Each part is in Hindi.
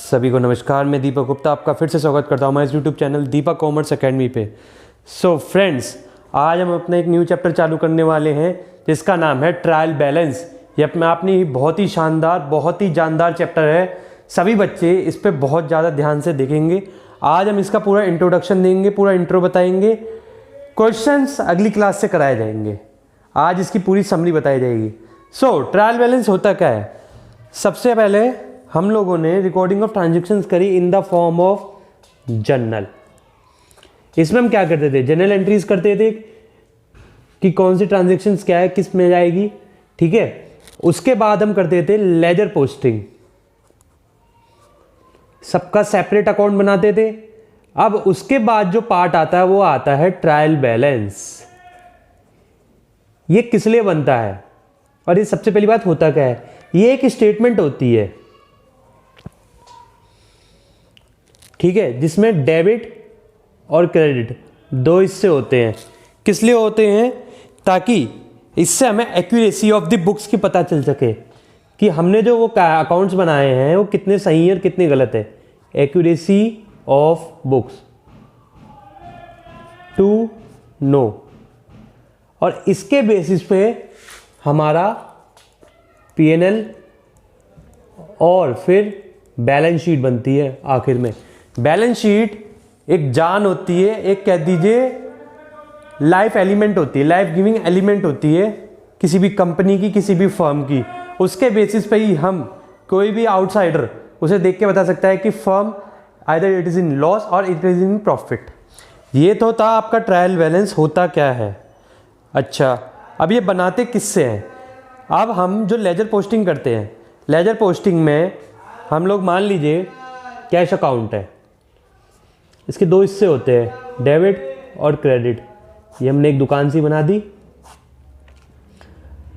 सभी को नमस्कार। मैं दीपक गुप्ता आपका फिर से स्वागत करता हूँ हमारे यूट्यूब चैनल दीपक कॉमर्स एकेडमी पे। सो फ्रेंड्स, आज हम अपना एक न्यू चैप्टर चालू करने वाले हैं जिसका नाम है ट्रायल बैलेंस। ये अपने बहुत ही शानदार, बहुत ही जानदार चैप्टर है। सभी बच्चे इस पर बहुत ज़्यादा ध्यान से देखेंगे। आज हम इसका पूरा इंट्रोडक्शन देंगे, पूरा इंट्रो बताएंगे। क्वेश्चंस अगली क्लास से कराए जाएंगे। आज इसकी पूरी समरी बताई जाएगी। सो ट्रायल बैलेंस होता क्या है? सबसे पहले हम लोगों ने रिकॉर्डिंग ऑफ ट्रांजैक्शंस करी in the form of journal. इसमें हम क्या करते थे? जर्नल एंट्रीज करते थे कि कौन सी ट्रांजैक्शंस क्या है, किस में जाएगी, ठीक है। उसके बाद हम करते थे लेजर पोस्टिंग, सबका सेपरेट अकाउंट बनाते थे। अब उसके बाद जो पार्ट आता है वो आता है ट्रायल बैलेंस। ये किस लिए बनता है और ये सबसे पहली बात होता क्या है? ये एक स्टेटमेंट होती है, ठीक है, जिसमें डेबिट और क्रेडिट दो हिस्से होते हैं। किस लिए होते हैं? ताकि इससे हमें एक्यूरेसी ऑफ द बुक्स की पता चल सके कि हमने जो वो अकाउंट्स बनाए हैं वो कितने सही हैं और कितने गलत है। Accuracy of books to know, और इसके बेसिस पे हमारा पीएनएल और फिर बैलेंस शीट बनती है। आखिर में बैलेंस शीट एक जान होती है, एक कह दीजिए लाइफ एलिमेंट होती है, लाइफ गिविंग एलिमेंट होती है किसी भी कंपनी की, किसी भी फर्म की। उसके बेसिस पे ही हम, कोई भी आउटसाइडर उसे देख के बता सकता है कि firm either it is in loss और इट इज़ इन प्रॉफिट। ये तो था आपका ट्रायल बैलेंस होता क्या है। अच्छा, अब ये बनाते किससे हैं? अब हम जो लेजर पोस्टिंग करते हैं, लेजर पोस्टिंग में हम लोग मान लीजिए कैश अकाउंट है, इसके दो हिस्से होते हैं, डेबिट और क्रेडिट। ये हमने एक दुकान सी बना दी।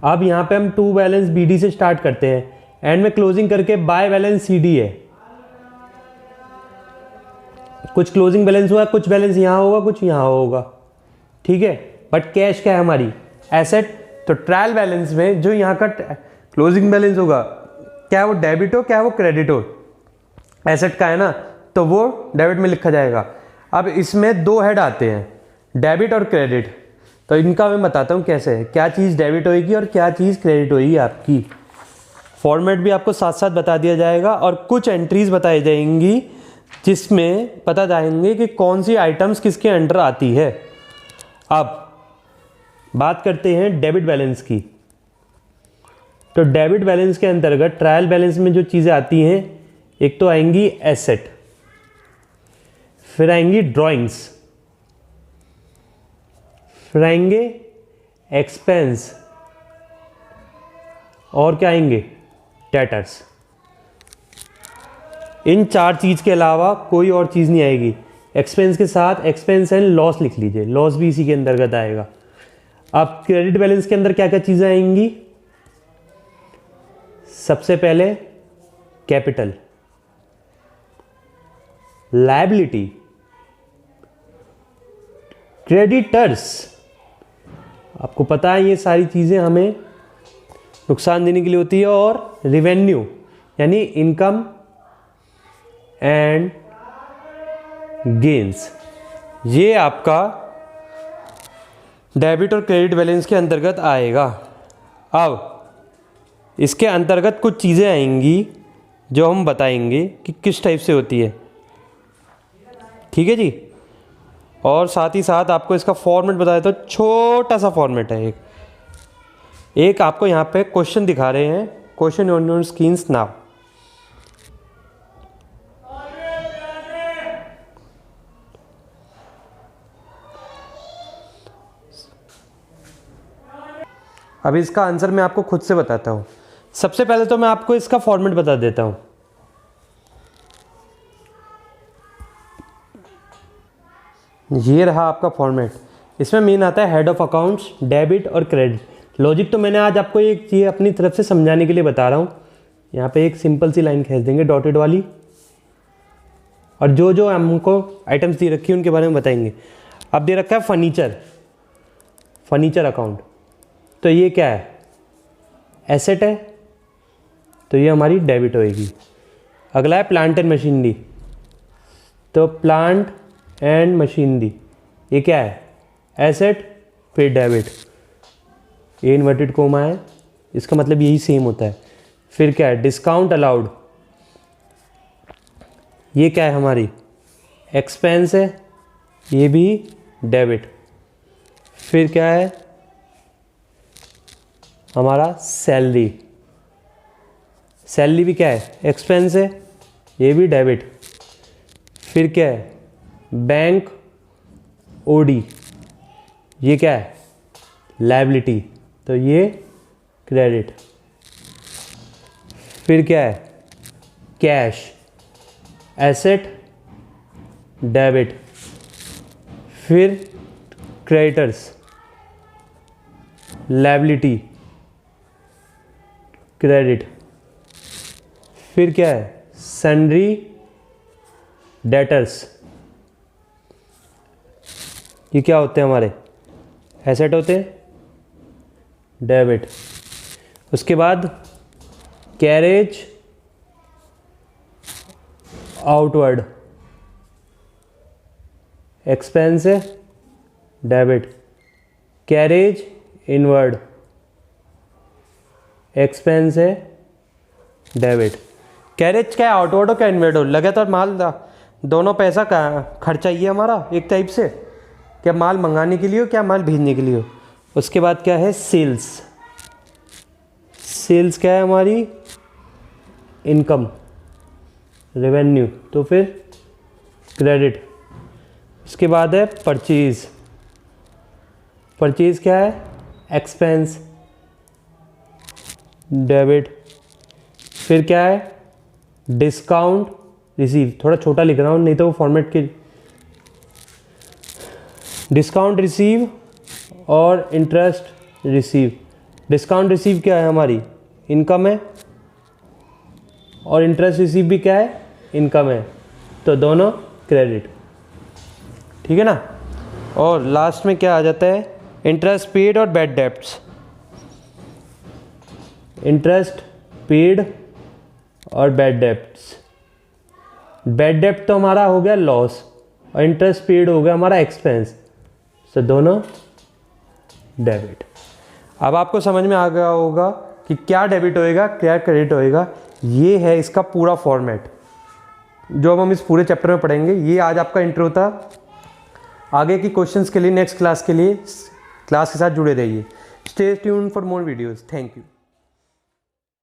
अब यहाँ पे हम टू बैलेंस बीडी से स्टार्ट करते हैं, एंड में क्लोजिंग करके बाय बैलेंस सीडी है। कुछ क्लोजिंग बैलेंस हुआ, कुछ बैलेंस यहाँ होगा, कुछ यहाँ होगा, ठीक है। बट कैश क्या है? हमारी एसेट। तो ट्रायल बैलेंस में जो यहाँ का क्लोजिंग बैलेंस होगा, क्या वो डेबिट हो, क्या वो क्रेडिट हो, एसेट का है ना, तो वो डेबिट में लिखा जाएगा। अब इसमें दो हेड आते हैं, डेबिट और क्रेडिट। तो इनका मैं बताता हूँ कैसे है, क्या चीज़ डेबिट होएगी और क्या चीज़ क्रेडिट होएगी। आपकी फॉर्मेट भी आपको साथ साथ बता दिया जाएगा और कुछ एंट्रीज बताई जाएंगी जिसमें पता जाएंगे कि कौन सी आइटम्स किसके अंडर आती है। अब बात करते हैं डेबिट बैलेंस की। तो डेबिट बैलेंस के अंतर्गत ट्रायल बैलेंस में जो चीज़ें आती हैं, एक तो आएंगी एसेट, फिर आएंगी ड्राइंग्स, फिर आएंगे एक्सपेंस, और क्या आएंगे? डेटर्स। इन चार चीज़ के अलावा कोई और चीज़ नहीं आएगी। एक्सपेंस के साथ एक्सपेंस एंड लॉस लिख लीजिए, लॉस भी इसी के अंतर्गत आएगा। अब क्रेडिट बैलेंस के अंदर क्या क्या चीज़ें आएंगी? सबसे पहले कैपिटल, लायबिलिटी, क्रेडिटर्स। आपको पता है ये सारी चीज़ें हमें नुकसान देने के लिए होती है। और रिवेन्यू यानी इनकम एंड गेन्स, ये आपका डेबिट और क्रेडिट बैलेंस के अंतर्गत आएगा। अब इसके अंतर्गत कुछ चीज़ें आएंगी जो हम बताएंगे कि किस टाइप से होती है, ठीक है जी। और साथ ही साथ आपको इसका फॉर्मेट बताया, तो छोटा सा फॉर्मेट है। एक आपको यहाँ पे क्वेश्चन दिखा रहे हैं, question on your screens now. अब इसका आंसर मैं आपको खुद से बताता हूँ। सबसे पहले तो मैं आपको इसका फॉर्मेट बता देता हूँ। ये रहा आपका फॉर्मेट। इसमें मेन आता है हेड ऑफ अकाउंट्स, डेबिट और क्रेडिट। लॉजिक तो मैंने आज आपको एक चीज़ अपनी तरफ से समझाने के लिए बता रहा हूँ। यहाँ पे एक सिंपल सी लाइन खींच देंगे डॉटेड वाली, और जो जो हमको आइटम्स दे रखी है उनके बारे में बताएंगे। अब दे रखा है फर्नीचर, फर्नीचर अकाउंट, तो ये क्या है? एसेट है, तो ये हमारी डेबिट होएगी। अगला है प्लांट एंड मशीनरी। तो प्लांट एंड मशीनरी ये क्या है? एसेट फिर डेबिट, ये इन्वर्टेड कोमा है, इसका मतलब यही सेम होता है। फिर क्या है? डिस्काउंट अलाउड, ये क्या है हमारी? एक्सपेंस है, ये भी डेबिट। फिर क्या है हमारा? सैलरी, सैलरी भी क्या है? एक्सपेंस है, ये भी डेबिट। फिर क्या है? बैंक ओडी, ये क्या है? लायबिलिटी, तो ये क्रेडिट। फिर क्या है? Cash, asset debit. फिर क्रेडिटर्स, लायबिलिटी क्रेडिट। फिर क्या है? सन्ड्री डेटर्स, ये क्या होते हैं हमारे? एसेट होते हैं, डेबिट। उसके बाद कैरेज आउटवर्ड, एक्सपेंस है, डेबिट। कैरेज इनवर्ड, एक्सपेंस है, डेबिट। कैरेज क्या आउटवर्ड हो क्या इनवर्ड हो, लगातार माल दोनों पैसा का खर्चा ही है हमारा एक टाइप से, क्या माल मंगाने के लिए हो क्या माल भेजने के लिए हो। उसके बाद क्या है? सेल्स, सेल्स क्या है हमारी? इनकम, रेवेन्यू, तो फिर क्रेडिट। उसके बाद है परचेज, परचेज क्या है? Expense, debit. फिर क्या है? डिस्काउंट रिसीव, थोड़ा छोटा लिख रहा हूँ नहीं तो वो फॉर्मेट के, डिस्काउंट रिसीव और इंटरेस्ट रिसीव। डिस्काउंट रिसीव क्या है हमारी? इनकम है, और इंटरेस्ट रिसीव भी क्या है? इनकम है, तो दोनों क्रेडिट। ठीक है ना। और लास्ट में क्या आ जाता है? इंटरेस्ट पेड और बैड डेब्ट्स। इंटरेस्ट पेड और बैड डेब्ट्स, बैड डेब्ट तो हमारा हो गया लॉस और इंटरेस्ट पेड हो गया हमारा एक्सपेंस, तो दोनों डेबिट। अब आपको समझ में आ गया होगा कि क्या डेबिट होएगा क्या क्रेडिट होएगा। ये है इसका पूरा फॉर्मेट जो अब हम इस पूरे चैप्टर में पढ़ेंगे। ये आज आपका इंट्रो था। आगे की क्वेश्चंस के लिए नेक्स्ट क्लास के लिए क्लास के साथ जुड़े रहिए। Stay tuned for more videos. Thank you.